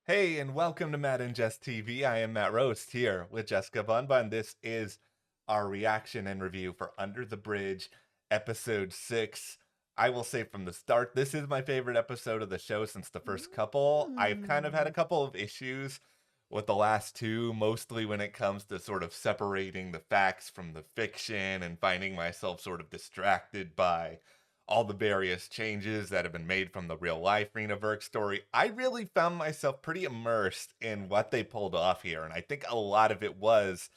Hey, and welcome to Matt and Jess TV. I am Matt Roast here with Jessica Bunbun. This is our reaction and review for Under the Bridge, episode 6. I will say from the start, this is my favorite episode of the show since the first couple. I've kind of had a Mm. couple of issues with the last two, mostly when it comes to sort of separating the facts from the fiction and finding myself sort of distracted by all the various changes that have been made from the real life Reena Virk story. I really found myself pretty immersed in what they pulled off here. And I think a lot of it was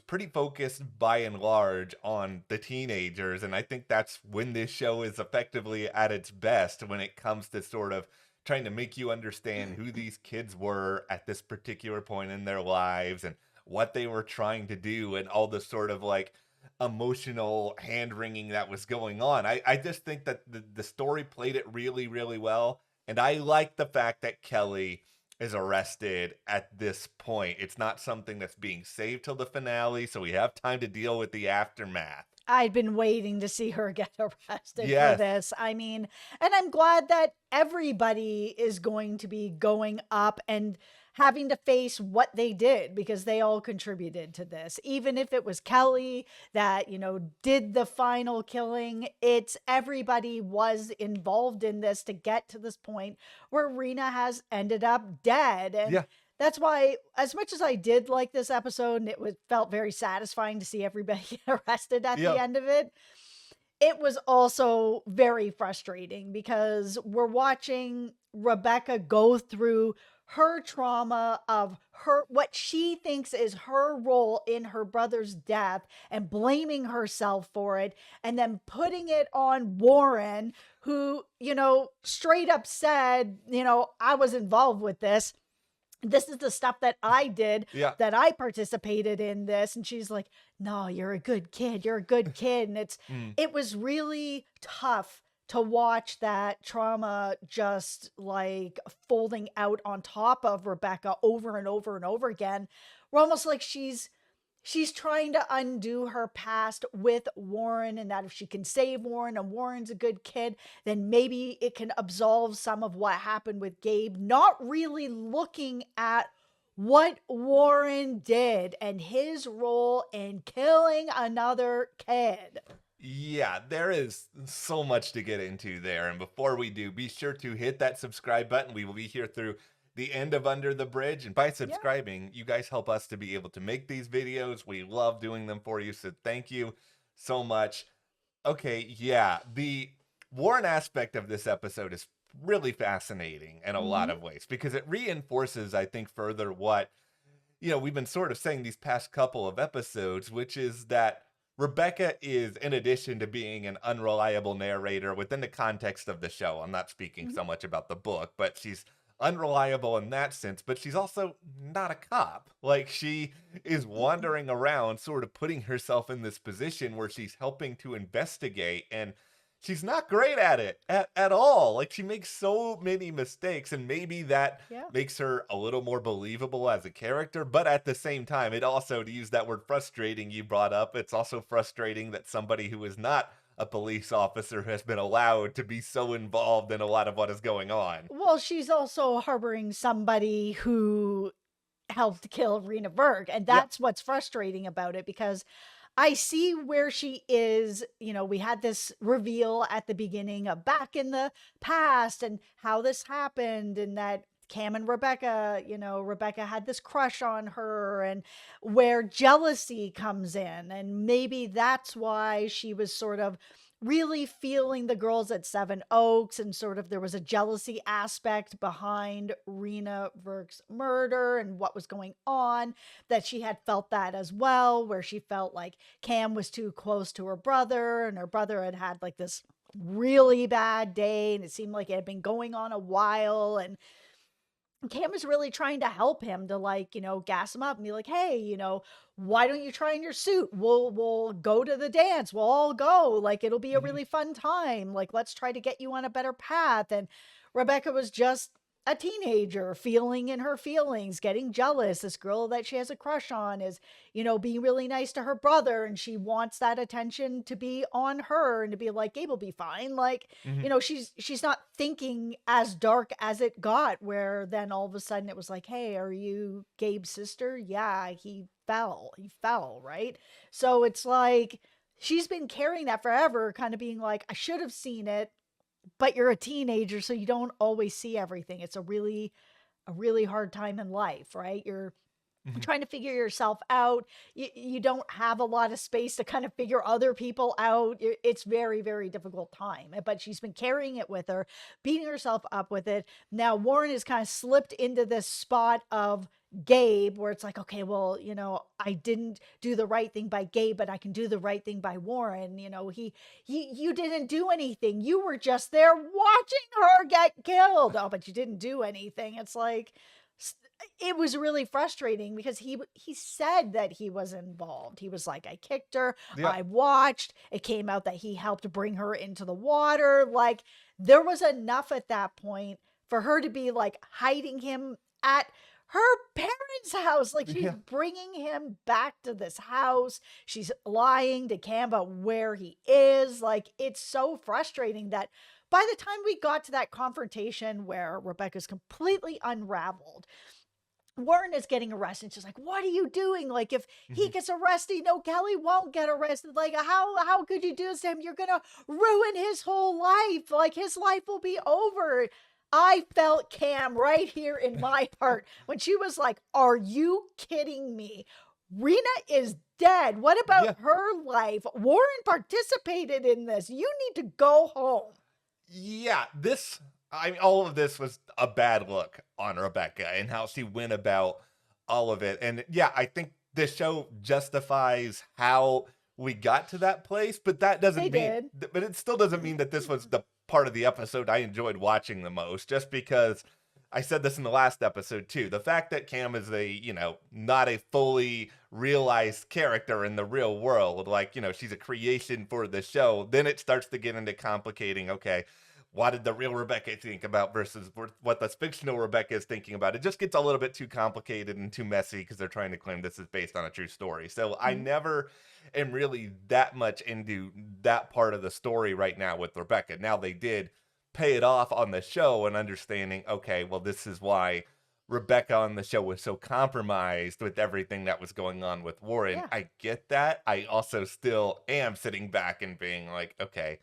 pretty focused by and large on the teenagers. And I think that's when this show is effectively at its best when it comes to sort of trying to make you understand who these kids were at this particular point in their lives and what they were trying to do and all the sort of like emotional hand wringing that was going on. I just think that the story played it really, really well. And I like the fact that Kelly is arrested at this point. It's not something that's being saved till the finale, so we have time to deal with the aftermath. I'd been waiting to see her get arrested for Yes. this. And I'm glad that everybody is going to be going up and having to face what they did because they all contributed to this. Even if it was Kelly that, did the final killing, it's everybody was involved in this to get to this point where Rena has ended up dead. And Yeah. that's why, as much as I did like this episode, and felt very satisfying to see everybody get arrested at the Yep. end of it, it was also very frustrating because we're watching Rebecca go through her trauma of her what she thinks is her role in her brother's death and blaming herself for it and then putting it on Warren, who, straight up said, I was involved with this is the stuff that I did, Yeah. that I participated in this. And she's like, no, you're a good kid. You're a good kid. And Mm. it was really tough to watch that trauma just like folding out on top of Rebecca over and over and over again. We're almost like she's trying to undo her past with Warren, and that if she can save Warren and Warren's a good kid, then maybe it can absolve some of what happened with Gabe, not really looking at what Warren did and his role in killing another kid. Yeah, there is so much to get into there. And before we do, be sure to hit that subscribe button. We will be here through the end of Under the Bridge. And by Yeah. subscribing, you guys help us to be able to make these videos. We love doing them for you. So thank you so much. Okay, yeah, the Warren aspect of this episode is really fascinating in a lot Mhm. of ways because it reinforces, I think, further what we've been sort of saying these past couple of episodes, which is that Rebecca is, in addition to being an unreliable narrator within the context of the show, I'm not speaking Mhm. so much about the book, but she's unreliable in that sense, but she's also not a cop. Like, she is wandering around, sort of putting herself in this position where she's helping to investigate, and she's not great at it at all. Like, she makes so many mistakes, and maybe that Yeah. makes her a little more believable as a character. But at the same time, it also, to use that word frustrating you brought up, it's also frustrating that somebody who is not a police officer has been allowed to be so involved in a lot of what is going on. Well, she's also harboring somebody who helped kill Rena Virk. And Yeah. that's what's frustrating about it because I see where she is. We had this reveal at the beginning of back in the past and how this happened, and that Cam and Rebecca, Rebecca had this crush on her, and where jealousy comes in. And maybe that's why she was sort of really feeling the girls at Seven Oaks, and sort of there was a jealousy aspect behind Rena Virk's murder and what was going on, that she had felt that as well, where she felt like Cam was too close to her brother, and her brother had had like this really bad day, and it seemed like it had been going on a while. And Cam was really trying to help him to, like, gas him up and be like, hey, why don't you try in your suit? We'll go to the dance. We'll all go. Like, it'll be a Mhm. really fun time. Like, let's try to get you on a better path. And Rebecca was just a teenager feeling in her feelings, getting jealous. This girl that she has a crush on is, being really nice to her brother, and she wants that attention to be on her and to be like, Gabe will be fine. Like, Mhm. she's not thinking as dark as it got, where then all of a sudden it was like, hey, are you Gabe's sister? Yeah, he fell, right? So it's like she's been carrying that forever, kind of being like, I should have seen it, but you're a teenager, so you don't always see everything. It's a really hard time in life, right? You're Mhm. trying to figure yourself out. You don't have a lot of space to kind of figure other people out. It's very, very difficult time. But she's been carrying it with her, beating herself up with it. Now Warren has kind of slipped into this spot of Gabe, where it's like, okay, well, I didn't do the right thing by Gabe, but I can do the right thing by Warren. You didn't do anything. You were just there watching her get killed. Oh, but you didn't do anything. It's like, it was really frustrating because he said that he was involved. He was like, I kicked her, Yeah. I watched. It came out that he helped bring her into the water. Like, there was enough at that point for her to be like hiding him at her parents' house. Like, she's Yeah. bringing him back to this house. She's lying to Cam about where he is. Like, it's so frustrating that by the time we got to that confrontation where Rebecca's completely unraveled, Warren is getting arrested. She's like, what are you doing? Like, if he Mhm. gets arrested, no, Kelly won't get arrested. Like, how could you do this to him? You're gonna ruin his whole life. Like, his life will be over. I felt Cam right here in my heart when she was like, are you kidding me? Reena is dead. What Yeah. about her life? Warren participated in this. You need to go home. Yeah, all of this was a bad look on Rebecca and how she went about all of it. And yeah, I think this show justifies how we got to that place, but They did. but it still doesn't mean that this was the part of the episode I enjoyed watching the most, just because I said this in the last episode too. The fact that Cam is not a fully realized character in the real world, like, she's a creation for the show, then it starts to get into complicating, okay, what did the real Rebecca think about versus what the fictional Rebecca is thinking about? It just gets a little bit too complicated and too messy because they're trying to claim this is based on a true story. So I Mhm. never am really that much into that part of the story right now with Rebecca. Now they did pay it off on the show and understanding, okay, well, this is why Rebecca on the show was so compromised with everything that was going on with Warren. Yeah. I get that. I also still am sitting back and being like, okay,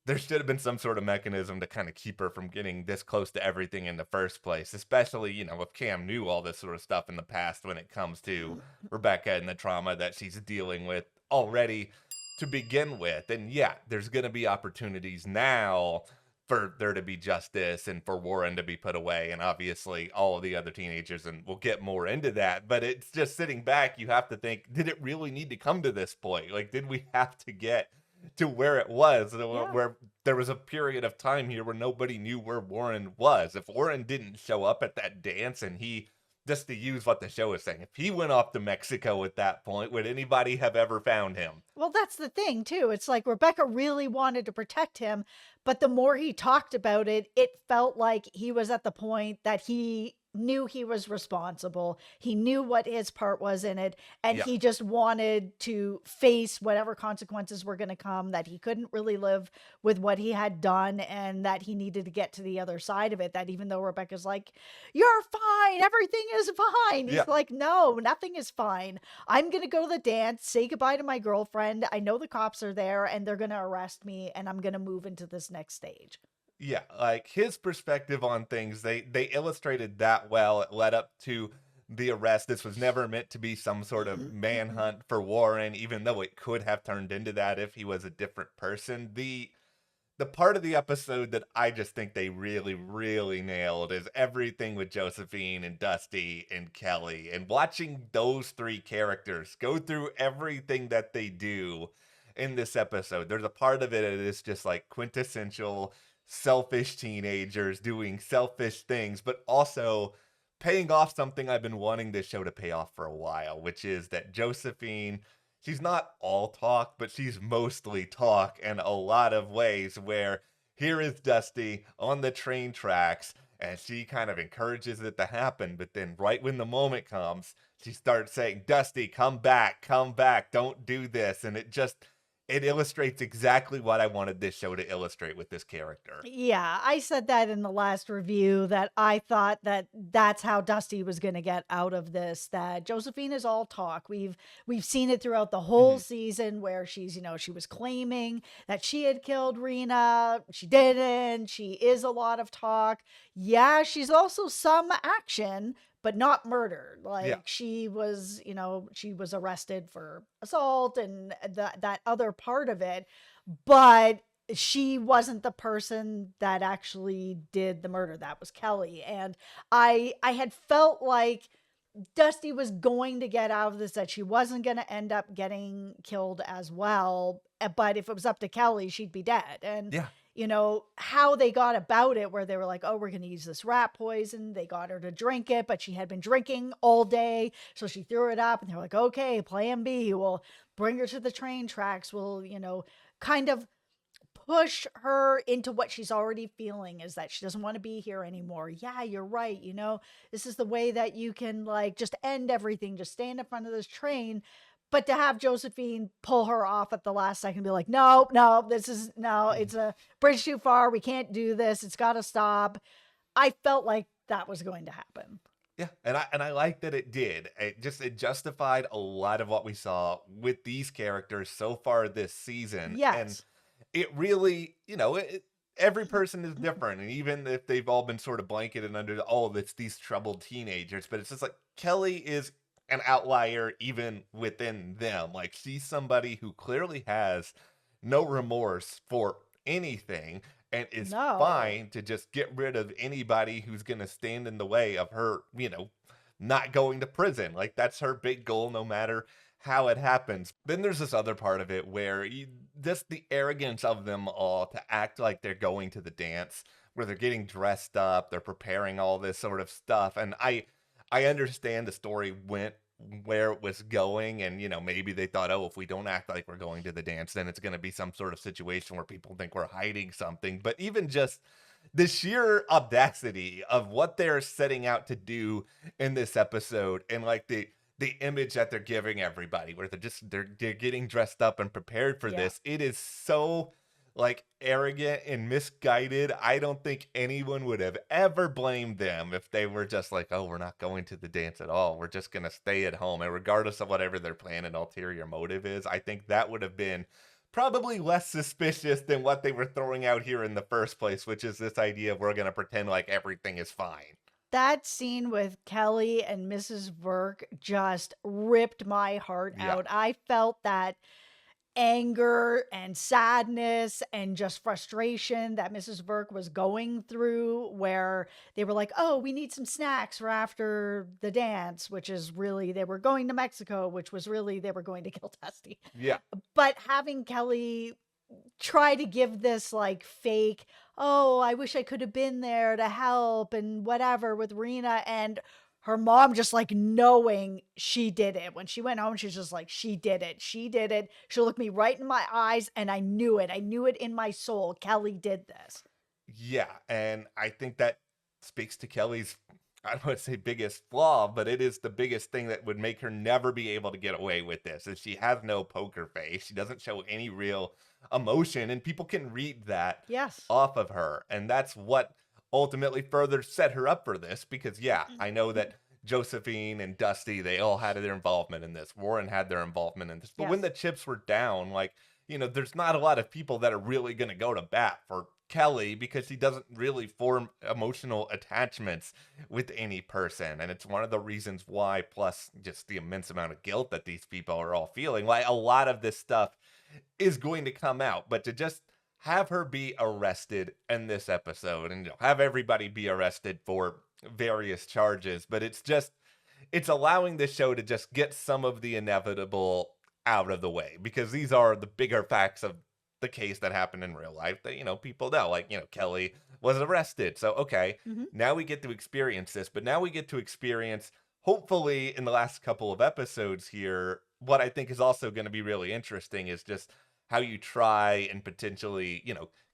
there should have been some sort of mechanism to kind of keep her from getting this close to everything in the first place, especially, if Cam knew all this sort of stuff in the past when it comes to Rebecca and the trauma that she's dealing with already to begin with. And yeah, there's going to be opportunities now for there to be justice and for Warren to be put away, and obviously all of the other teenagers, and we'll get more into that. But it's just sitting back, you have to think, did it really need to come to this point? Like, did we have to get to where it was, Yeah. where there was a period of time here where nobody knew where Warren was? If Warren didn't show up at that dance, and he, just to use what the show is saying, if he went off to Mexico at that point, would anybody have ever found him? Well, that's the thing too. It's like Rebecca really wanted to protect him, but the more he talked about it, it felt like he was at the point that he knew he was responsible. He knew what his part was in it, and Yeah. he just wanted to face whatever consequences were going to come, that he couldn't really live with what he had done, and that he needed to get to the other side of it. That even though Rebecca's like, "You're fine. Everything is fine." Yeah. He's like, "No, nothing is fine. I'm going to go to the dance, say goodbye to my girlfriend. I know the cops are there and they're going to arrest me, and I'm going to move into this next stage." Yeah, like his perspective on things, they illustrated that well. It led up to the arrest. This was never meant to be some sort of manhunt for Warren, even though it could have turned into that if he was a different person. The part of the episode that I just think they really, really nailed is everything with Josephine and Dusty and Kelly, and watching those three characters go through everything that they do in this episode. There's a part of it that is just like quintessential selfish teenagers doing selfish things, but also paying off something I've been wanting this show to pay off for a while, which is that Josephine, she's not all talk, but she's mostly talk in a lot of ways, where here is Dusty on the train tracks, and she kind of encourages it to happen. But then, right when the moment comes, she starts saying, Dusty, come back, don't do this. And it illustrates exactly what I wanted this show to illustrate with this character. Yeah, I said that in the last review that I thought that that's how Dusty was going to get out of this. That Josephine is all talk. We've seen it throughout the whole Mhm. season where she's, she was claiming that she had killed Reena. She didn't. She is a lot of talk. Yeah, she's also some action, but not murder. Yeah. Like she was arrested for assault and that other part of it. But she wasn't the person that actually did the murder. That was Kelly. And I had felt like Dusty was going to get out of this, that she wasn't going to end up getting killed as well. But if it was up to Kelly, she'd be dead. And Yeah. how they got about it, where they were like, oh, we're going to use this rat poison. They got her to drink it, but she had been drinking all day. So she threw it up and they're like, okay, plan B. We'll bring her to the train tracks. We'll, kind of push her into what she's already feeling, is that she doesn't want to be here anymore. Yeah, you're right. This is the way that you can like just end everything, just stand in front of this train. But to have Josephine pull her off at the last second and be like, no, no, Mhm. it's a bridge too far. We can't do this. It's got to stop. I felt like that was going to happen. Yeah, and I like that it did. It justified a lot of what we saw with these characters so far this season, and Yes. it really, every person is different, and even if they've all been sort of blanketed under it's these troubled teenagers, but it's just like Kelly is an outlier even within them. Like she's somebody who clearly has no remorse for anything and is No. fine to just get rid of anybody who's going to stand in the way of her, not going to prison. Like that's her big goal, no matter how it happens. Then there's this other part of it where just the arrogance of them all to act like they're going to the dance, where they're getting dressed up, they're preparing all this sort of stuff. And I understand the story went where it was going, and maybe they thought, oh, if we don't act like we're going to the dance, then it's going to be some sort of situation where people think we're hiding something. But even just the sheer audacity of what they're setting out to do in this episode, and like the image that they're giving everybody, where they're getting dressed up and prepared for Yeah. this, it is so like arrogant and misguided. I don't think anyone would have ever blamed them if they were just like, oh, we're not going to the dance at all, we're just going to stay at home. And regardless of whatever their plan and ulterior motive is, I think that would have been probably less suspicious than what they were throwing out here in the first place, which is this idea of we're going to pretend like everything is fine. That scene with Kelly and Mrs. Virk just ripped my heart Yeah. out. I felt that anger and sadness and just frustration that Mrs. Virk was going through, where they were like, oh, we need some snacks for after the dance, which is really, they were going to Mexico, which was really, they were going to kill Dusty. Yeah. But having Kelly try to give this like fake, oh, I wish I could have been there to help and whatever with Reena, and her mom just like knowing she did it. When she went home, she's just like, she did it. She did it. She looked me right in my eyes and I knew it. I knew it in my soul. Kelly did this. Yeah, and I think that speaks to Kelly's, I don't want to say biggest flaw, but it is the biggest thing that would make her never be able to get away with this. Is she has no poker face. She doesn't show any real emotion, and people can read that Yes. off of her. And that's what ultimately further set her up for this, because yeah, I know that Josephine and Dusty, they all had their involvement in this. Warren had their involvement in this. But when Yes. the chips were down, like, there's not a lot of people that are really going to go to bat for Kelly, because he doesn't really form emotional attachments with any person. And it's one of the reasons why, plus just the immense amount of guilt that these people are all feeling, like a lot of this stuff is going to come out. But to just have her be arrested in this episode, and have everybody be arrested for various charges, but it's allowing this show to just get some of the inevitable out of the way, because these are the bigger facts of the case that happened in real life that people know, like Kelly was arrested. So okay, Hmm. now we get to experience this, but now we get to experience, hopefully in the last couple of episodes here, what I think is also going to be really interesting is just how you try and potentially,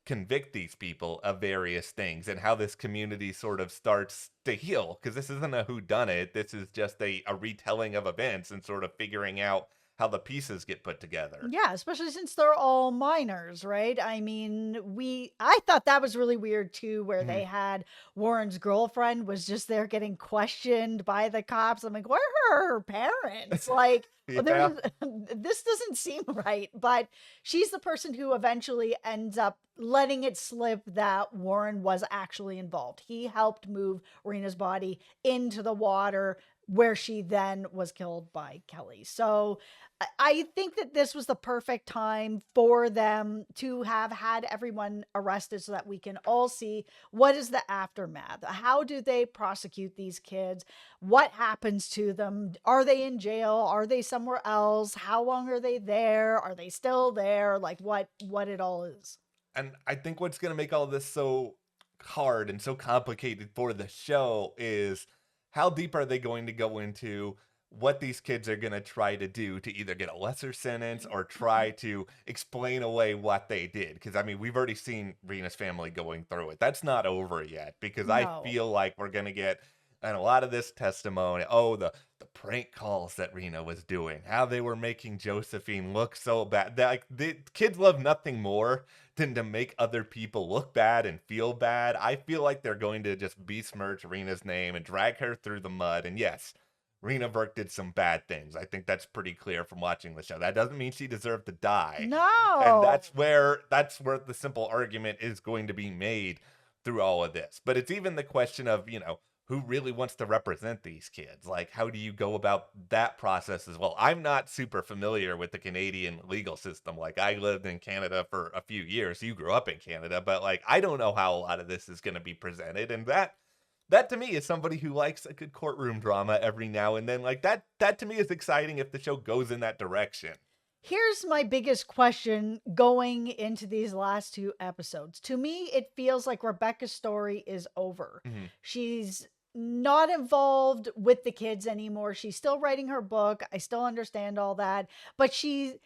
convict these people of various things and how this community sort of starts to heal. Because this isn't a whodunit, this is just a retelling of events and sort of figuring out how the pieces get put together. Yeah, especially since they're all minors, right? I mean, I thought that was really weird too, where Mhm. they had Warren's girlfriend was just there getting questioned by the cops. I'm like, where are her parents? Like, Yeah. there's this doesn't seem right. But she's the person who eventually ends up letting it slip that Warren was actually involved. He helped move Rena's body into the water where she then was killed by Kelly. So I think that this was the perfect time for them to have had everyone arrested so that we can all see what is the aftermath. How do they prosecute these kids? What happens to them? Are they in jail? Are they somewhere else? How long are they there? Are they still there? Like what it all is. And I think what's going to make all this so hard and so complicated for the show is how deep are they going to go into what these kids are going to try to do to either get a lesser sentence or try to explain away what they did. Because, I mean, we've already seen Rena's family going through it. That's not over yet because I No. feel like we're going to get and a lot of this testimony. Oh, the prank calls that Rena was doing, how they were making Josephine look so bad. Like the kids love nothing more than to make other people look bad and feel bad. I feel like they're going to just besmirch Rena's name and drag her through the mud. And yes, Reena Virk did some bad things. I think that's pretty clear from watching the show. That doesn't mean she deserved to die. And No. that's where the simple argument is going to be made through all of this. But it's even the question of, who really wants to represent these kids? Like, how do you go about that process as well? I'm not super familiar with the Canadian legal system. Like, I lived in Canada for a few years. You grew up in Canada, but like, I don't know how a lot of this is going to be presented. And that to me is somebody who likes a good courtroom drama every now and then. Like that to me is exciting if the show goes in that direction. Here's my biggest question going into these last two episodes. To me, it feels like Rebecca's story is over. Mhm. She's not involved with the kids anymore. She's still writing her book. I still understand all that, but she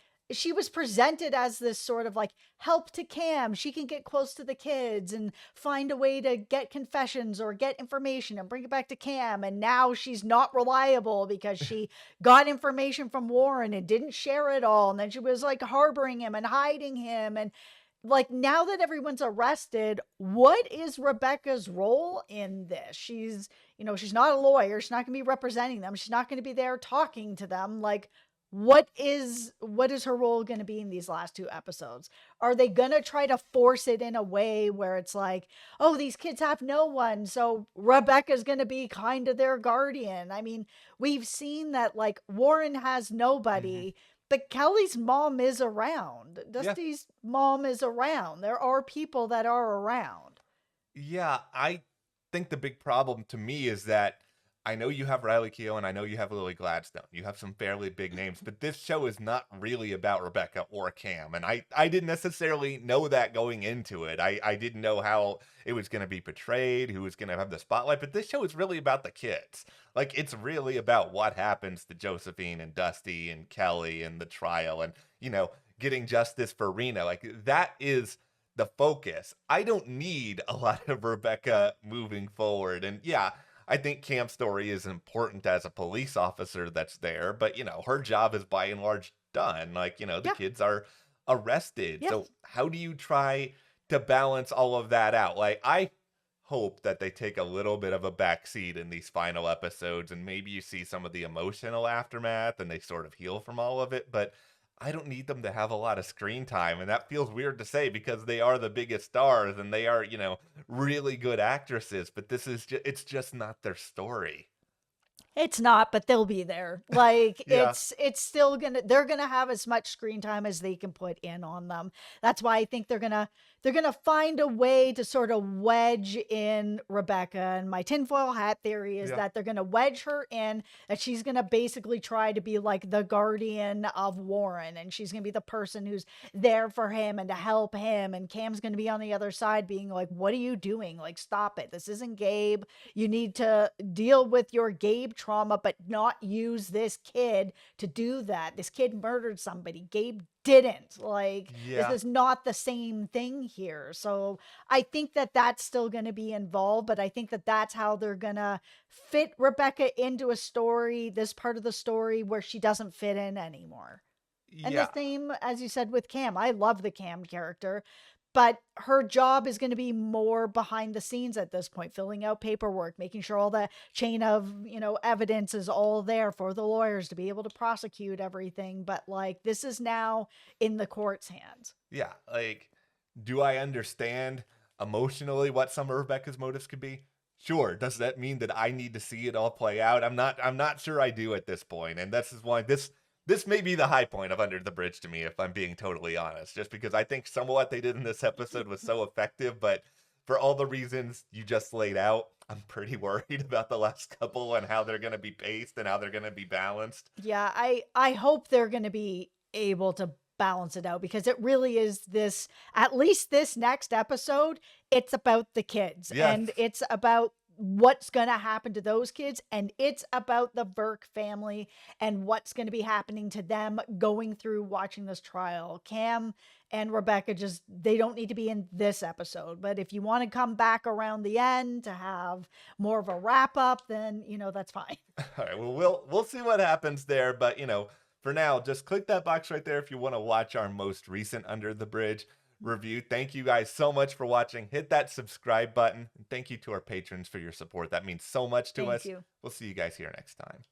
was presented as this sort of like help to Cam. She can get close to the kids and find a way to get confessions or get information and bring it back to Cam. And now she's not reliable because she got information from Warren and didn't share it all. And then she was like harboring him and hiding him. And like now that everyone's arrested, what is Rebecca's role in this? She's not a lawyer. She's not going to be representing them. She's not going to be there talking to them. Like, what is her role going to be in these last two episodes? Are they going to try to force it in a way where it's like, oh, these kids have no one, so Rebecca's going to be kind of their guardian? I mean, we've seen that like Warren has Mhm. nobody, but Kelly's mom is around. Yeah. Dusty's mom is around. There are people that are around. Yeah, I think the big problem to me is that I know you have Riley Keough and I know you have Lily Gladstone. You have some fairly big names, but this show is not really about Rebecca or Cam. And I didn't necessarily know that going into it. I didn't know how it was going to be portrayed, who was going to have the spotlight, but this show is really about the kids. Like, it's really about what happens to Josephine and Dusty and Kelly and the trial and, getting justice for Rena. Like, that is the focus. I don't need a lot of Rebecca moving forward. And yeah, I think Cam's story is important as a police officer that's there, but her job is by and large done. Like, the Yeah. kids are arrested. Yes. So how do you try to balance all of that out? Like, I hope that they take a little bit of a backseat in these final episodes and maybe you see some of the emotional aftermath and they sort of heal from all of it, but I don't need them to have a lot of screen time. And that feels weird to say because they are the biggest stars and they are, really good actresses, but it's just not their story. It's not, but they'll be there. Like Yeah. it's still they're gonna have as much screen time as they can put in on them. That's why I think they're gonna find a way to sort of wedge in Rebecca. And my tinfoil hat theory is Yeah. that they're gonna wedge her in, that she's gonna basically try to be like the guardian of Warren, and she's gonna be the person who's there for him and to help him. And Cam's gonna be on the other side being like, what are you doing? Like, stop it. This isn't Gabe. You need to deal with your Gabe trauma, but not use this kid to do that. This kid murdered somebody. Gabe didn't. Like, this Yeah. is not the same thing here. So I think that that's still going to be involved, but I think that that's how they're going to fit Rebecca into a story, this part of the story where she doesn't fit in anymore. And the Yeah. same, as you said, with Cam. I love the Cam character, but her job is going to be more behind the scenes at this point, filling out paperwork, making sure all the chain of, evidence is all there for the lawyers to be able to prosecute everything. But like, this is now in the court's hands. Yeah. Like, do I understand emotionally what some of Rebecca's motives could be? Sure. Does that mean that I need to see it all play out? I'm not sure I do at this point. And this is why this may be the high point of Under the Bridge to me, if I'm being totally honest, just because I think some of what they did in this episode was so effective, but for all the reasons you just laid out, I'm pretty worried about the last couple and how they're going to be paced and how they're going to be balanced. Yeah, I hope they're going to be able to balance it out, because it really is this, at least this next episode, it's about the kids, Yes. and it's about what's going to happen to those kids, and it's about the Virk family and what's going to be happening to them going through watching this trial. Cam and Rebecca, just, they don't need to be in this episode, but if you want to come back around the end to have more of a wrap up, then that's fine. All right, well, we'll see what happens there, but for now, just click that box right there if you want to watch our most recent Under the Bridge review. Thank you guys so much for watching. Hit that subscribe button. And thank you to our patrons for your support. That means so much to Thank us. you. We'll see you guys here next time.